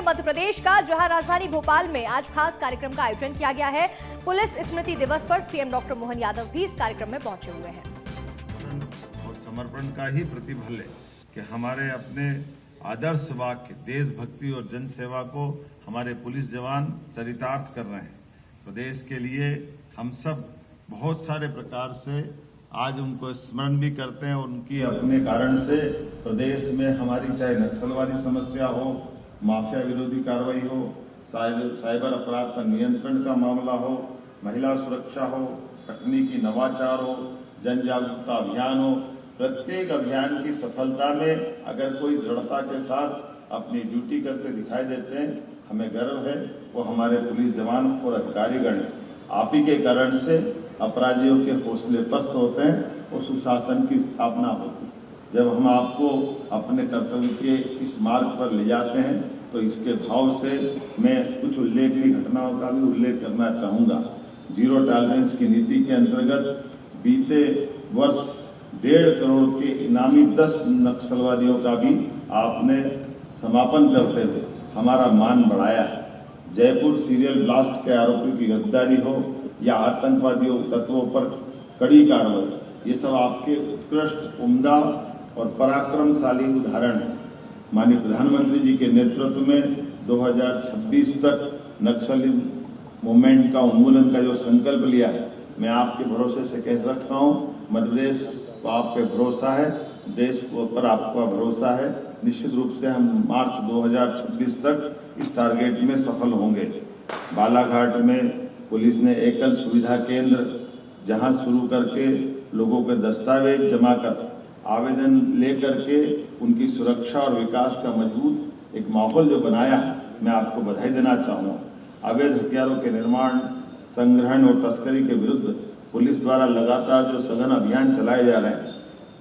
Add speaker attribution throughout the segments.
Speaker 1: मध्य प्रदेश का, जहां राजधानी भोपाल में आज खास कार्यक्रम का आयोजन किया गया है। पुलिस स्मृति दिवस पर सीएम डॉक्टर मोहन यादव भी इस कार्यक्रम में पहुंचे हुए हैं।
Speaker 2: और समर्पण का ही प्रतिफल है कि हमारे अपने आदर्श वाक्य देशभक्ति और जनसेवा को हमारे पुलिस जवान चरितार्थ कर रहे हैं। प्रदेश के लिए हम सब बहुत सारे प्रकार से आज उनको स्मरण भी करते हैं और उनकी अपने कारण से प्रदेश में हमारी चाहे नक्सलवादी समस्या हो, माफिया विरोधी कार्रवाई हो, साइबर अपराध पर नियंत्रण का मामला हो, महिला सुरक्षा हो, तकनीकी नवाचार हो, जन जागरूकता अभियान हो, प्रत्येक अभियान की सफलता में अगर कोई दृढ़ता के साथ अपनी ड्यूटी करते दिखाई देते हैं, हमें गर्व है। वो हमारे पुलिस जवान और अधिकारीगण आप ही के कारण से अपराधियों के हौसले पस्त होते हैं और सुशासन की स्थापना होती है। जब हम आपको अपने कर्तव्य के इस मार्ग पर ले जाते हैं तो इसके भाव से मैं कुछ उल्लेखनीय घटनाओं का भी उल्लेख करना चाहूँगा। जीरो टॉलरेंस की नीति के अंतर्गत बीते वर्ष 1.5 करोड़ के इनामी 10 नक्सलवादियों का भी आपने समापन करते हुए हमारा मान बढ़ाया है। जयपुर सीरियल ब्लास्ट के आरोपियों की गिरफ्तारी हो या आतंकवादियों तत्वों पर कड़ी कार्रवाई, ये सब आपके उत्कृष्ट, उम्दा और पराक्रमशाली उदाहरण है। माननीय प्रधानमंत्री जी के नेतृत्व में 2026 तक नक्सली मूवमेंट का उन्मूलन का जो संकल्प लिया है, मैं आपके भरोसे से कह सकता हूँ, मध्य प्रदेश को आप पे भरोसा है, देश पर आपका भरोसा है। निश्चित रूप से हम मार्च 2026 तक इस टारगेट में सफल होंगे। बालाघाट में पुलिस ने एकल सुविधा केंद्र जहां शुरू करके लोगों के दस्तावेज जमा कर आवेदन लेकर के उनकी सुरक्षा और विकास का मजबूत एक माहौल जो बनाया है, मैं आपको बधाई देना चाहूँगा। अवैध हथियारों के निर्माण, संग्रहण और तस्करी के विरुद्ध पुलिस द्वारा लगातार जो सघन अभियान चलाए जा रहे हैं,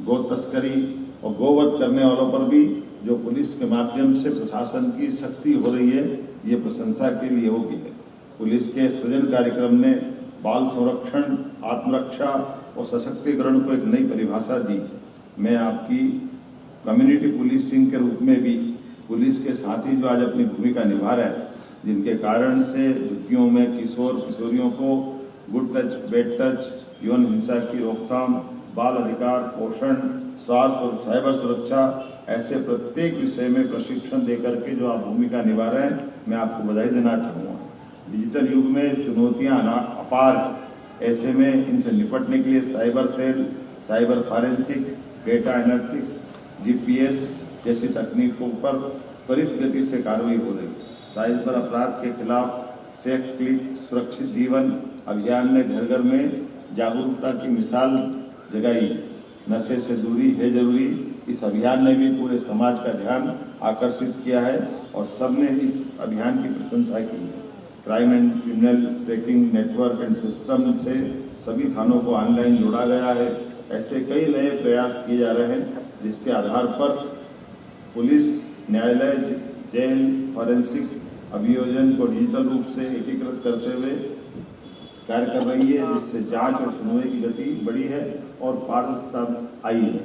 Speaker 2: गो तस्करी और गोवध करने वालों पर भी जो पुलिस के माध्यम से प्रशासन की सख्ती हो रही है, ये प्रशंसा के लिए योग्य है। पुलिस के सृजन कार्यक्रम ने बाल संरक्षण, आत्मरक्षा और सशक्तिकरण को एक नई परिभाषा दी। मैं आपकी कम्युनिटी पुलिसिंग के रूप में भी पुलिस के साथी जो आज अपनी भूमिका निभा रहे हैं, जिनके कारण से झुग्गियों में किशोर किशोरियों को गुड टच, बैड टच, यौन हिंसा की रोकथाम, बाल अधिकार, पोषण, स्वास्थ्य और साइबर सुरक्षा, ऐसे प्रत्येक विषय में प्रशिक्षण देकर के जो आप भूमिका निभा रहे हैं, मैं आपको बधाई देना चाहूँगा। डिजिटल युग में चुनौतियां अपार हैं। ऐसे में इनसे निपटने के लिए cyber cell, cyber forensic, data analytics, GPS जैसी तकनीकों पर त्वरित गति से कार्रवाई हो रही। साइबर अपराध के खिलाफ सेफ क्लिक सुरक्षित जीवन अभियान ने घर घर में जागरूकता की मिसाल जगाई। नशे से दूरी है जरूरी, इस अभियान ने भी पूरे समाज का ध्यान आकर्षित किया है और सबने इस अभियान की प्रशंसा की है। Crime and criminal tracking network and system से सभी थानों को ऑनलाइन जोड़ा गया है। ऐसे कई नए प्रयास किए जा रहे हैं, जिसके आधार पर पुलिस, न्यायालय, जेल, फॉरेंसिक अभियोजन को डिजिटल रूप से एकीकृत करते हुए कार्य कर रही है, जिससे जांच और सुनवाई की गति बढ़ी है और पारदर्शिता आई है।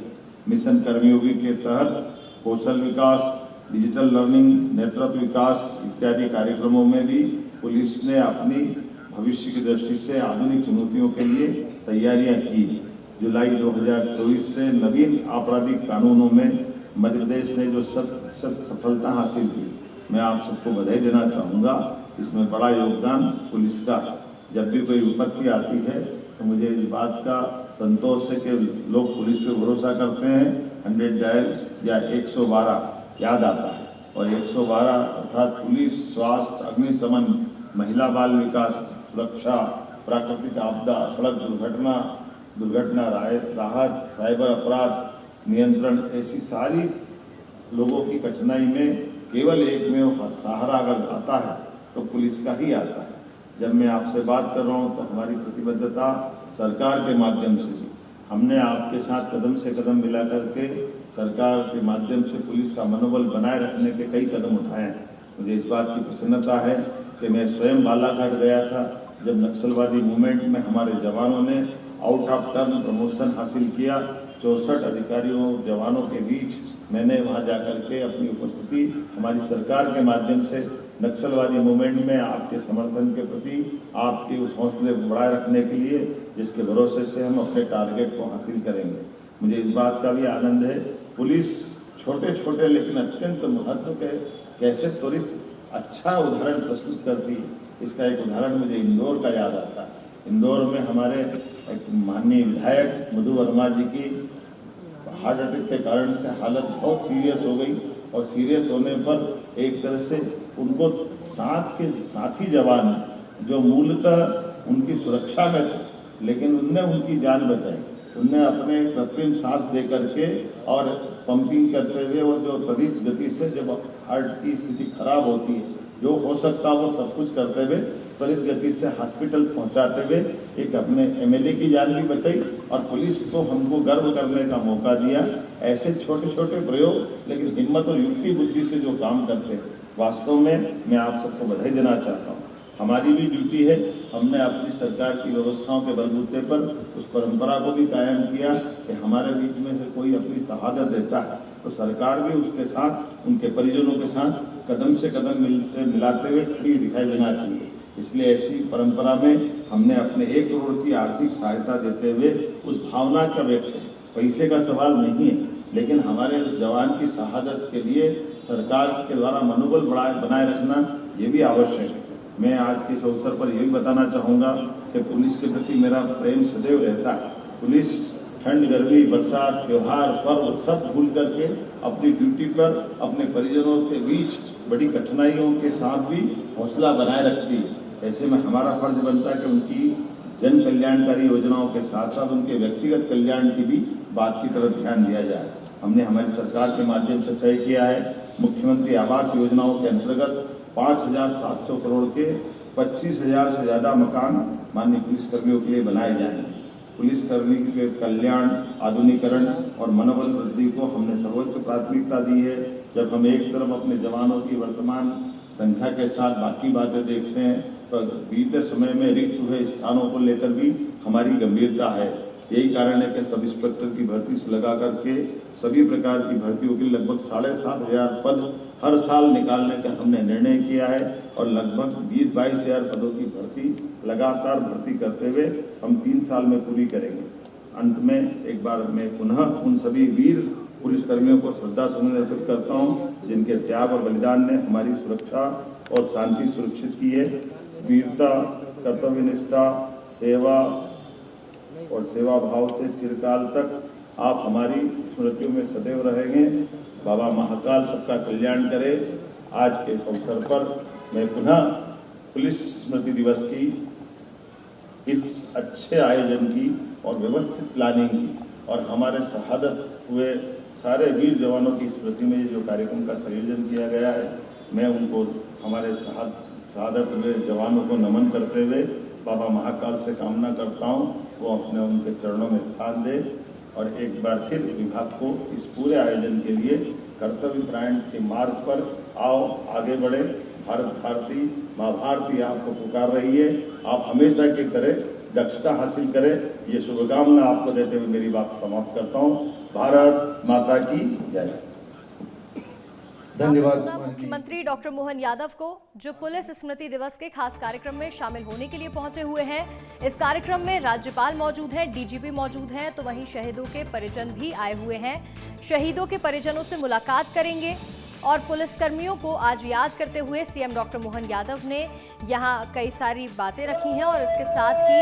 Speaker 2: मिशन कर्मयोगी के तहत कौशल विकास, डिजिटल लर्निंग, नेतृत्व विकास इत्यादि कार्यक्रमों में भी पुलिस ने अपनी भविष्य की दृष्टि से आधुनिक चुनौतियों के लिए तैयारियां की। जुलाई 2024 से नवीन आपराधिक कानूनों में मध्य प्रदेश ने जो सफलता हासिल की, मैं आप सबको बधाई देना चाहूँगा। इसमें बड़ा योगदान पुलिस का। जब भी कोई विपत्ति आती है तो मुझे इस बात का संतोष है कि लोग पुलिस पे भरोसा करते हैं। 100 डायल या 112 याद आता है और 112 अर्थात पुलिस, स्वास्थ्य, अग्निशमन, महिला बाल विकास, सुरक्षा, प्राकृतिक आपदा, सड़क दुर्घटना राहत, साइबर अपराध नियंत्रण, ऐसी सारी लोगों की कठिनाई में केवल एक में सहारा अगर आता है तो पुलिस का ही आता है। जब मैं आपसे बात कर रहा हूँ तो हमारी प्रतिबद्धता सरकार के माध्यम से भी, हमने आपके साथ कदम से कदम मिला करके सरकार के माध्यम से पुलिस का मनोबल बनाए रखने के कई कदम उठाए हैं। मुझे इस बात की प्रसन्नता है कि मैं स्वयं बालाघाट गया था जब नक्सलवादी मूवमेंट में हमारे जवानों ने आउट ऑफ टर्न प्रमोशन हासिल किया 64 अधिकारियों जवानों के बीच मैंने वहां जाकर के अपनी उपस्थिति हमारी सरकार के माध्यम से नक्सलवादी मूवमेंट में आपके समर्थन के प्रति आपके उस हौसले को बढ़ाए रखने के लिए, जिसके भरोसे से हम अपने टारगेट को हासिल करेंगे। मुझे इस बात का भी आनंद है, पुलिस छोटे छोटे लेकिन अत्यंत महत्व के कैसे त्वरित अच्छा उदाहरण प्रस्तुत करती है। इसका एक उदाहरण मुझे इंदौर का याद आता है। इंदौर में हमारे एक माननीय विधायक मधु वर्मा जी की हार्ट अटैक के कारण से हालत बहुत सीरियस हो गई और सीरियस होने पर एक तरह से उनको साथी जवान जो मूलतः उनकी सुरक्षा में थे, लेकिन उनने उनकी जान बचाई। उनने अपने कृत्रिम सांस दे करके और पंपिंग करते हुए और जो त्वरित गति से जब हार्ट की स्थिति खराब होती है, जो हो सकता वो सब कुछ करते हुए त्वरित गति से हॉस्पिटल पहुंचाते हुए एक अपने एमएलए की जान भी बचाई और पुलिस को हमको गर्व करने का मौका दिया। ऐसे छोटे छोटे प्रयोग लेकिन हिम्मत और युक्ति बुद्धि से जो काम करते हैं, वास्तव में मैं आप सबको बधाई देना चाहता हूँ। हमारी भी ड्यूटी है, हमने अपनी सरकार की व्यवस्थाओं के बलबूते पर उस परंपरा को भी कायम किया कि हमारे बीच में से कोई अपनी शहादत देता है तो सरकार भी उसके साथ, उनके परिजनों के साथ कदम से कदम मिलाते हुए खड़ी दिखाई देना चाहिए। इसलिए ऐसी परंपरा में हमने अपने 1 करोड़ की आर्थिक सहायता देते हुए उस भावना का व्यक्त, पैसे का सवाल नहीं है, लेकिन हमारे उस जवान की शहादत के लिए सरकार के द्वारा मनोबल बनाए रखना ये भी आवश्यक है। मैं आज के इस अवसर पर यही बताना चाहूँगा कि पुलिस के प्रति मेरा प्रेम सदैव रहता है। पुलिस ठंड, गर्मी, बरसात, त्योहार, पर्व सब भूल करके अपनी ड्यूटी पर अपने परिजनों के बीच बड़ी कठिनाइयों के साथ भी हौसला बनाए रखती है। ऐसे में हमारा फर्ज बनता है कि उनकी जन कल्याणकारी योजनाओं के साथ साथ उनके व्यक्तिगत कल्याण की भी बात की तरफ ध्यान दिया जाए। हमने हमारी सरकार के माध्यम से तय किया है, मुख्यमंत्री आवास योजनाओं के अंतर्गत 5,700 करोड़ के 25,000 से ज्यादा मकान माननीय पुलिसकर्मियों के लिए बनाए जाएंगे। पुलिसकर्मी के कल्याण, आधुनिकीकरण और मनोबल वृद्धि को हमने सर्वोच्च प्राथमिकता दी है। जब हम एक तरफ अपने जवानों की वर्तमान संख्या के साथ बाकी बातें देखते हैं तो बीते समय में रिक्त हुए स्थानों को लेकर भी हमारी गंभीरता है। यही कारण है कि सब इंस्पेक्टर की भर्ती से लगा करके सभी प्रकार की भर्तियों के लगभग 7,500 पद हर साल निकालने का हमने निर्णय किया है और लगभग 20-22 हजार पदों की भर्ती लगातार भर्ती करते हुए हम 3 साल में पूरी करेंगे। अंत में एक बार मैं पुनः उन सभी वीर पुलिसकर्मियों को श्रद्धा सुमन अर्पित करता हूँ जिनके त्याग और बलिदान ने हमारी सुरक्षा और शांति सुरक्षित की है। वीरता, कर्तव्यनिष्ठा, सेवा और सेवा भाव से चिरकाल तक आप हमारी स्मृतियों में सदैव रहेंगे। बाबा महाकाल सबका कल्याण करे। आज के इस अवसर पर मैं पुनः पुलिस स्मृति दिवस की इस अच्छे आयोजन की और व्यवस्थित प्लानिंग की और हमारे शहादत हुए सारे वीर जवानों की स्मृति में जो कार्यक्रम का संयोजन किया गया है, मैं उनको हमारे शहादत हुए जवानों को नमन करते हुए बाबा महाकाल से कामना करता हूँ वो अपने उनके चरणों में स्थान दे और एक बार फिर विभाग को इस पूरे आयोजन के लिए कर्तव्य परायण के मार्ग पर आओ, आगे बढ़े। भारत भारती, माँ भारती आपको पुकार रही है। आप हमेशा की तरह दक्षता हासिल करें, ये शुभकामना आपको देते हुए मेरी बात समाप्त करता हूँ। भारत माता की जय।
Speaker 1: धन्यवाद। मुख्यमंत्री डॉक्टर मोहन यादव को जो पुलिस स्मृति दिवस के खास कार्यक्रम में शामिल होने के लिए पहुंचे हुए हैं। इस कार्यक्रम में राज्यपाल मौजूद हैं, डीजीपी मौजूद हैं, तो वहीं शहीदों के परिजन भी आए हुए हैं। शहीदों के परिजनों से मुलाकात करेंगे और पुलिसकर्मियों को आज याद करते हुए सीएम डॉक्टर मोहन यादव ने यहां कई सारी बातें रखी हैं और इसके साथ ही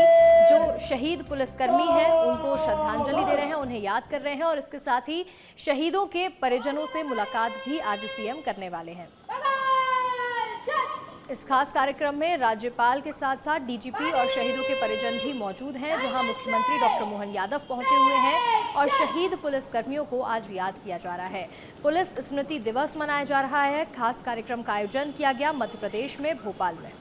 Speaker 1: जो शहीद पुलिसकर्मी हैं उनको श्रद्धांजलि दे रहे हैं, उन्हें याद कर रहे हैं और इसके साथ ही शहीदों के परिजनों से मुलाकात भी आज सीएम करने वाले हैं। इस खास कार्यक्रम में राज्यपाल के साथ साथ डीजीपी और शहीदों के परिजन भी मौजूद हैं, जहां मुख्यमंत्री डॉक्टर मोहन यादव पहुंचे हुए हैं और शहीद पुलिसकर्मियों को आज याद किया जा रहा है। पुलिस स्मृति दिवस मनाया जा रहा है। खास कार्यक्रम का आयोजन किया गया मध्य प्रदेश में भोपाल में,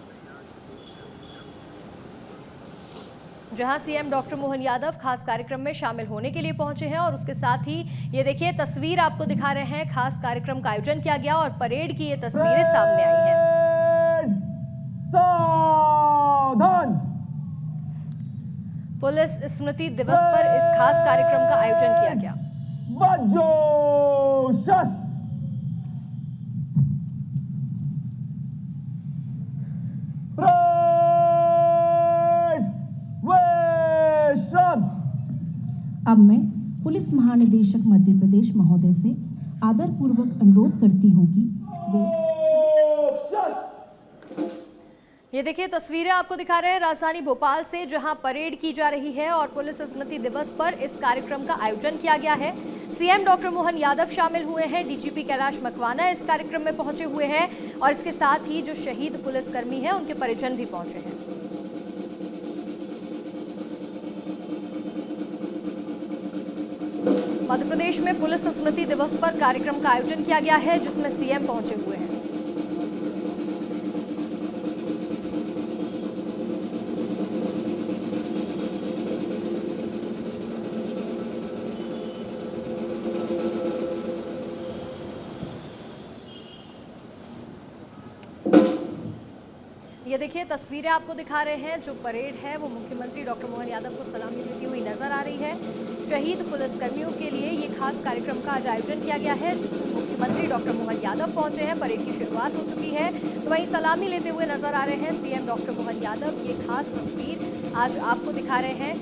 Speaker 1: जहां सीएम डॉक्टर मोहन यादव खास कार्यक्रम में शामिल होने के लिए पहुंचे हैं और उसके साथ ही ये देखिए तस्वीर आपको दिखा रहे हैं। खास कार्यक्रम का आयोजन किया गया और परेड की ये तस्वीरें सामने आई हैं। पुलिस स्मृति दिवस पर इस खास कार्यक्रम का आयोजन किया गया।
Speaker 3: अब मैं पुलिस महानिदेशक मध्य प्रदेश महोदय से आदरपूर्वक अनुरोध करती हूँ कि
Speaker 1: ये देखिए तस्वीरें आपको दिखा रहे हैं राजधानी भोपाल से, जहां परेड की जा रही है और पुलिस स्मृति दिवस पर इस कार्यक्रम का आयोजन किया गया है। सीएम डॉक्टर मोहन यादव शामिल हुए हैं, डीजीपी कैलाश मकवाना इस कार्यक्रम में पहुंचे हुए हैं और इसके साथ ही जो शहीद पुलिसकर्मी हैं उनके परिजन भी पहुंचे हैं। मध्य प्रदेश में पुलिस स्मृति दिवस पर कार्यक्रम का आयोजन किया गया है, जिसमें सीएम पहुंचे हुए हैं। ये देखिए तस्वीरें आपको दिखा रहे हैं, जो परेड है वो मुख्यमंत्री डॉक्टर मोहन यादव को सलामी देती हुई नजर आ रही है। शहीद पुलिसकर्मियों के लिए ये खास कार्यक्रम का आज आयोजन किया गया है, जिसमें मुख्यमंत्री डॉक्टर मोहन यादव पहुंचे हैं। परेड की शुरुआत हो चुकी है, तो वहीं सलामी लेते हुए नजर आ रहे हैं सीएम डॉक्टर मोहन यादव। ये खास तस्वीर आज आपको दिखा रहे हैं।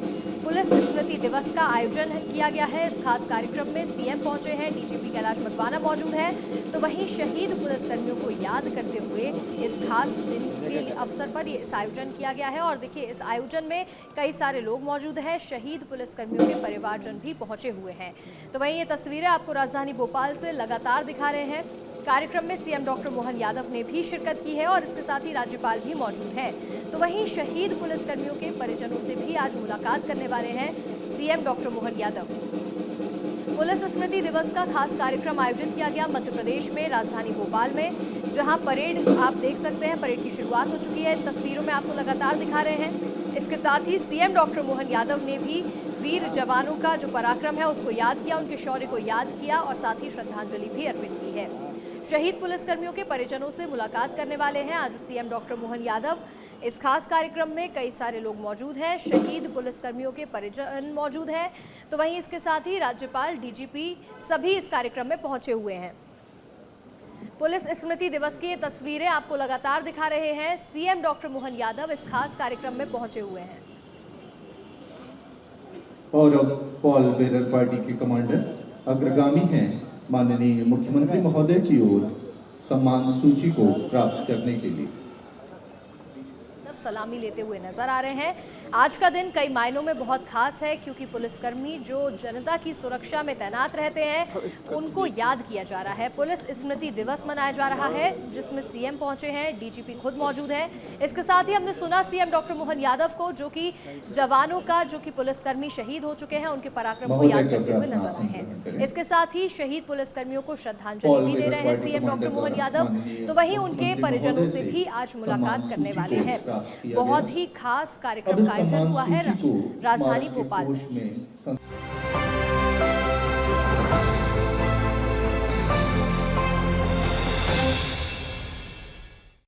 Speaker 1: पुलिस स्मृति दिवस का आयोजन किया गया है। इस खास कार्यक्रम में सीएम पहुंचे हैं, डीजीपी कैलाश मकवाना मौजूद है, तो वहीं शहीद पुलिसकर्मियों को याद करते हुए इस खास दिन के अवसर पर इस आयोजन किया गया है। और देखिए इस आयोजन में कई सारे लोग मौजूद हैं, शहीद पुलिसकर्मियों के परिवारजन भी पहुंचे हुए हैं। तो वहीं ये तस्वीरें आपको राजधानी भोपाल से लगातार दिखा रहे हैं। कार्यक्रम में सीएम डॉक्टर मोहन यादव ने भी शिरकत की है और इसके साथ ही राज्यपाल भी मौजूद हैं। तो वहीं शहीद पुलिसकर्मियों के परिजनों से भी आज मुलाकात करने वाले हैं CM doctor Mohan Yadav. Police स्मृति दिवस का खास कार्यक्रम आयोजित किया गया मध्य प्रदेश में राजधानी भोपाल में, जहां परेड आप देख सकते हैं। परेड की शुरुआत हो चुकी है, तस्वीरों में आपको लगातार दिखा रहे हैं। इसके साथ ही सीएम डॉक्टर मोहन यादव ने भी वीर जवानों का जो पराक्रम है उसको याद किया, उनके शौर्य को याद किया और साथ ही श्रद्धांजलि भी अर्पित की है। शहीद पुलिसकर्मियों के परिजनों से मुलाकात करने वाले हैं आज सीएम डॉक्टर मोहन यादव। इस खास कार्यक्रम में कई सारे लोग मौजूद हैं, शहीद पुलिसकर्मियों के परिजन मौजूद हैं, तो वहीं इसके साथ ही राज्यपाल, डीजीपी सभी इस कार्यक्रम में पहुंचे हुए हैं। पुलिस स्मृति दिवस की ये तस्वीरें आपको लगातार दिखा रहे हैं। सीएम डॉक्टर मोहन यादव इस खास कार्यक्रम में पहुंचे हुए हैं।
Speaker 4: और अब पॉल बेरर पार्टी के कमांडर अग्रगामी हैं माननीय मुख्यमंत्री महोदय की ओर सम्मान सूची को प्राप्त करने के लिए
Speaker 1: सलामी लेते हुए नजर आ रहे हैं। आज का दिन कई मायनों में बहुत खास है, क्योंकि पुलिसकर्मी जो जनता की सुरक्षा में तैनात रहते हैं उनको याद किया जा रहा है। पुलिस स्मृति दिवस मनाया जा रहा है, जिसमें सीएम पहुंचे हैं, डीजीपी खुद मौजूद है। इसके साथ ही हमने सुना सीएम डॉक्टर मोहन यादव को, जो कि जवानों का, जो कि पुलिसकर्मी शहीद हो चुके हैं, उनके पराक्रम को याद करते हुए नजर आए हैं। इसके साथ ही शहीद पुलिसकर्मियों को श्रद्धांजलि भी दे रहे हैं सीएम डॉक्टर मोहन यादव, तो वहीं उनके परिजनों से भी आज मुलाकात करने वाले हैं। बहुत ही खास कार्यक्रम का आयोजन हुआ है राजधानी भोपाल में।